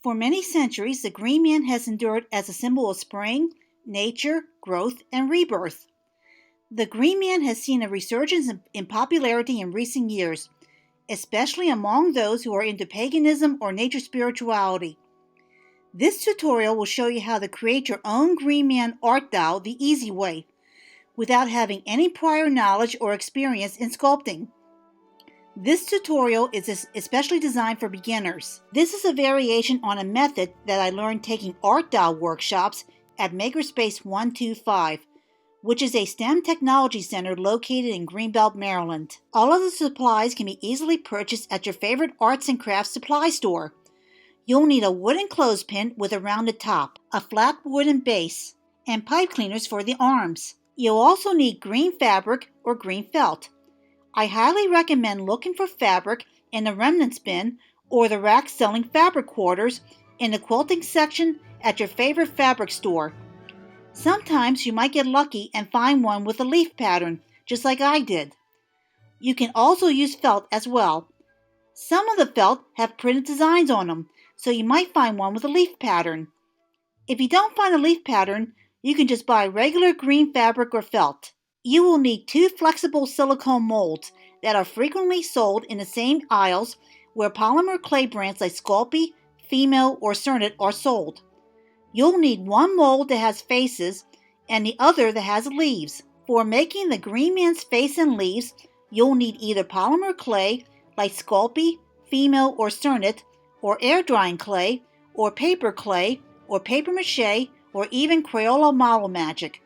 For many centuries, the green man has endured as a symbol of spring, nature, growth, and rebirth. The green man has seen a resurgence in popularity in recent years, especially among those who are into paganism or nature spirituality. This tutorial will show you how to create your own green man art doll the easy way, without having any prior knowledge or experience in sculpting. This tutorial is especially designed for beginners. This is a variation on a method that I learned taking art doll workshops at Makerspace 125, which is a STEM technology center located in Greenbelt, Maryland. All of the supplies can be easily purchased at your favorite arts and crafts supply store. You'll need a wooden clothespin with a rounded top, a flat wooden base, and pipe cleaners for the arms. You'll also need green fabric or green felt. I highly recommend looking for fabric in the remnants bin or the rack selling fabric quarters in the quilting section at your favorite fabric store. Sometimes you might get lucky and find one with a leaf pattern, just like I did. You can also use felt as well. Some of the felt have printed designs on them, so you might find one with a leaf pattern. If you don't find a leaf pattern, you can just buy regular green fabric or felt. You will need 2 flexible silicone molds that are frequently sold in the same aisles where polymer clay brands like Sculpey, Fimo, or Cernit are sold. You'll need 1 mold that has faces and the other that has leaves. For making the green man's face and leaves, you'll need either polymer clay like Sculpey, Fimo, or Cernit, or air drying clay, or paper mache, or even Crayola Model Magic.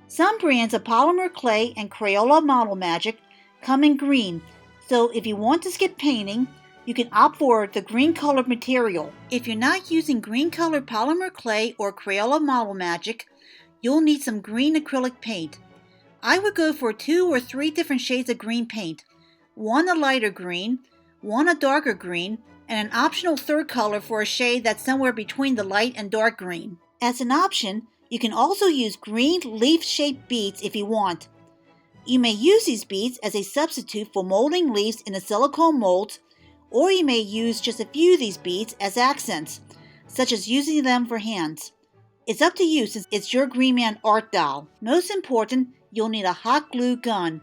Some brands of polymer clay and Crayola Model Magic come in green, so if you want to skip painting, you can opt for the green colored material. If you're not using green colored polymer clay or Crayola Model Magic, you'll need some green acrylic paint. I would go for 2 or 3 different shades of green paint, 1 a lighter green, 1 a darker green, and an optional third color for a shade that's somewhere between the light and dark green. As an option, you can also use green leaf-shaped beads if you want. You may use these beads as a substitute for molding leaves in the silicone molds, or you may use just a few of these beads as accents, such as using them for hands. It's up to you since it's your green man art doll. Most important, you'll need a hot glue gun.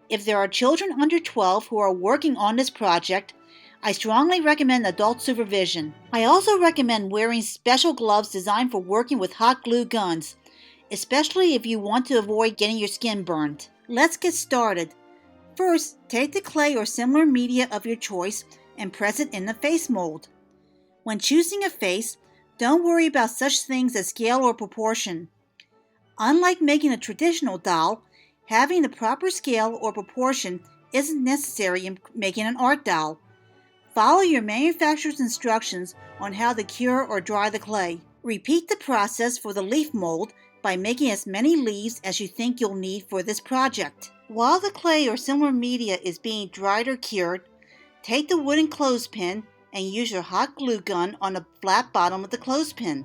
If there are children under 12 who are working on this project, I strongly recommend adult supervision. I also recommend wearing special gloves designed for working with hot glue guns, especially if you want to avoid getting your skin burned. Let's get started. First, take the clay or similar media of your choice and press it in the face mold. When choosing a face, don't worry about such things as scale or proportion. Unlike making a traditional doll, having the proper scale or proportion isn't necessary in making an art doll. Follow your manufacturer's instructions on how to cure or dry the clay. Repeat the process for the leaf mold by making as many leaves as you think you'll need for this project. While the clay or similar media is being dried or cured, take the wooden clothespin and use your hot glue gun on the flat bottom of the clothespin.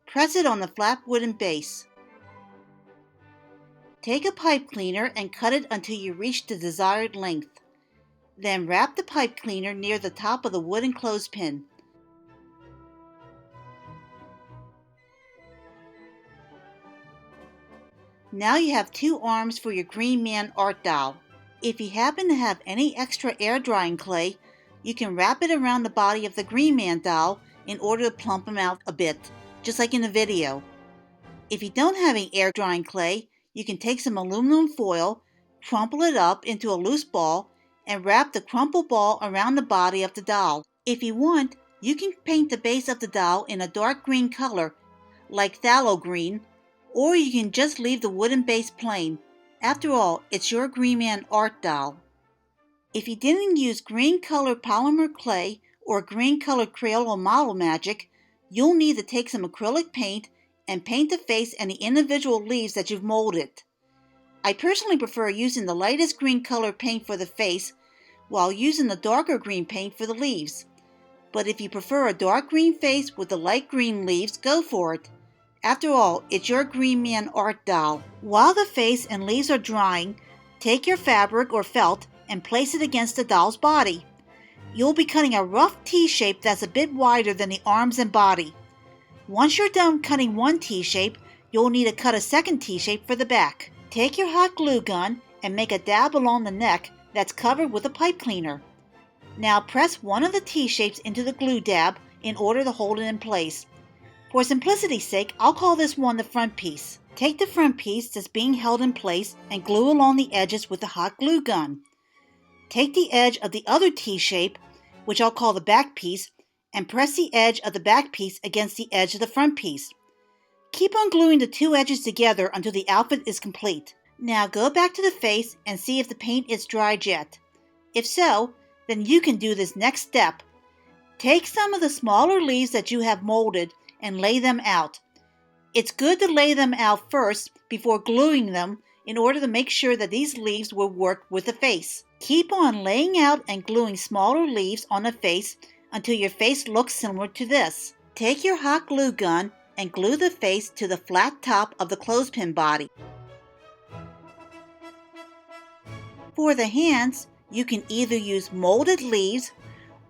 Press it on the flat wooden base. Take a pipe cleaner and cut it until you reach the desired length. Then wrap the pipe cleaner near the top of the wooden clothespin. Now you have 2 arms for your green man art doll. If you happen to have any extra air drying clay, you can wrap it around the body of the green man doll in order to plump him out a bit, just like in the video. If you don't have any air drying clay, you can take some aluminum foil, crumple it up into a loose ball, and wrap the crumpled ball around the body of the doll. If you want, you can paint the base of the doll in a dark green color, like phthalo green, or you can just leave the wooden base plain. After all, it's your green man art doll. If you didn't use green colored polymer clay or green colored Crayola Model Magic, you'll need to take some acrylic paint and paint the face and the individual leaves that you've molded. I personally prefer using the lightest green color paint for the face while using the darker green paint for the leaves. But if you prefer a dark green face with the light green leaves, go for it. After all, it's your green man art doll. While the face and leaves are drying, take your fabric or felt and place it against the doll's body. You'll be cutting a rough T shape that's a bit wider than the arms and body. Once you're done cutting one T shape, you'll need to cut a second T shape for the back. Take your hot glue gun and make a dab along the neck that's covered with a pipe cleaner. Now press one of the T shapes into the glue dab in order to hold it in place. For simplicity's sake, I'll call this one the front piece. Take the front piece that's being held in place and glue along the edges with the hot glue gun. Take the edge of the other T shape, which I'll call the back piece, and press the edge of the back piece against the edge of the front piece. Keep on gluing the two edges together until the outfit is complete. Now go back to the face and see if the paint is dried yet. If so, then you can do this next step. Take some of the smaller leaves that you have molded and lay them out. It's good to lay them out first before gluing them in order to make sure that these leaves will work with the face. Keep on laying out and gluing smaller leaves on the face until your face looks similar to this. Take your hot glue gun and glue the face to the flat top of the clothespin body. For the hands, you can either use molded leaves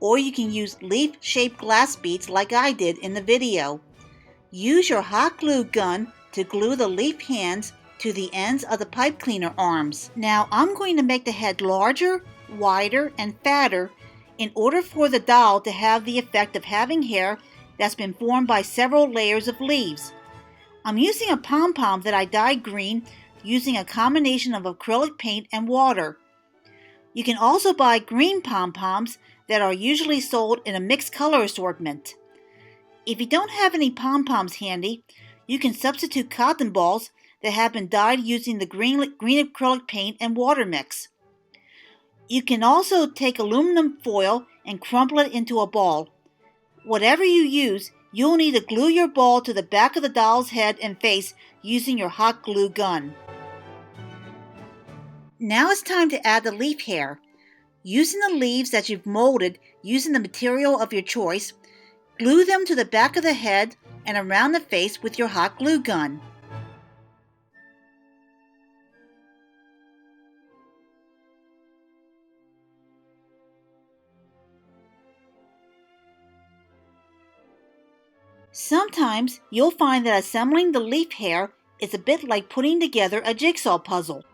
or you can use leaf-shaped glass beads like I did in the video. Use your hot glue gun to glue the leaf hands to the ends of the pipe cleaner arms. Now I'm going to make the head larger, wider, and fatter in order for the doll to have the effect of having hair that's been formed by several layers of leaves. I'm using a pom-pom that I dyed green using a combination of acrylic paint and water. You can also buy green pom-poms that are usually sold in a mixed color assortment. If you don't have any pom-poms handy, you can substitute cotton balls that have been dyed using the green acrylic paint and water mix. You can also take aluminum foil and crumple it into a ball. Whatever you use, you'll need to glue your ball to the back of the doll's head and face using your hot glue gun. Now it's time to add the leaf hair. Using the leaves that you've molded using the material of your choice, glue them to the back of the head and around the face with your hot glue gun. Sometimes you'll find that assembling the leaf hair is a bit like putting together a jigsaw puzzle.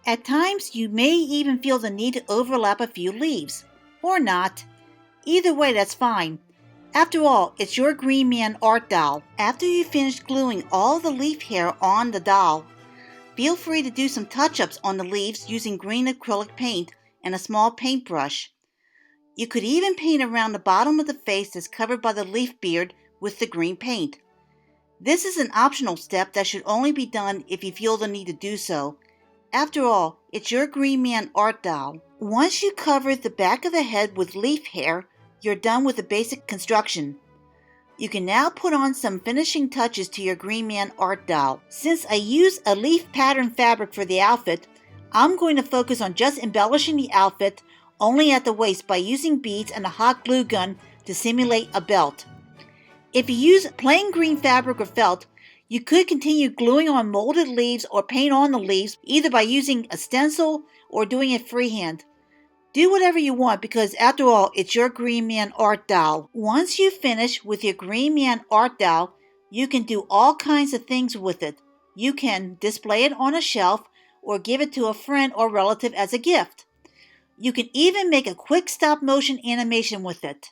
At times you may even feel the need to overlap a few leaves, or not. Either way, that's fine. After all, it's your Green Man art doll. After you finish gluing all the leaf hair on the doll, feel free to do some touch-ups on the leaves using green acrylic paint and a small paintbrush. You could even paint around the bottom of the face that's covered by the leaf beard with the green paint. This is an optional step that should only be done if you feel the need to do so. After all, it's your Green Man art doll. Once you cover the back of the head with leaf hair, you're done with the basic construction. You can now put on some finishing touches to your Green Man art doll. Since I use a leaf pattern fabric for the outfit, I'm going to focus on just embellishing the outfit only at the waist by using beads and a hot glue gun to simulate a belt. If you use plain green fabric or felt, you could continue gluing on molded leaves or paint on the leaves either by using a stencil or doing it freehand. Do whatever you want because after all, it's your Green Man art doll. Once you finish with your Green Man art doll, you can do all kinds of things with it. You can display it on a shelf or give it to a friend or relative as a gift. You can even make a quick stop motion animation with it.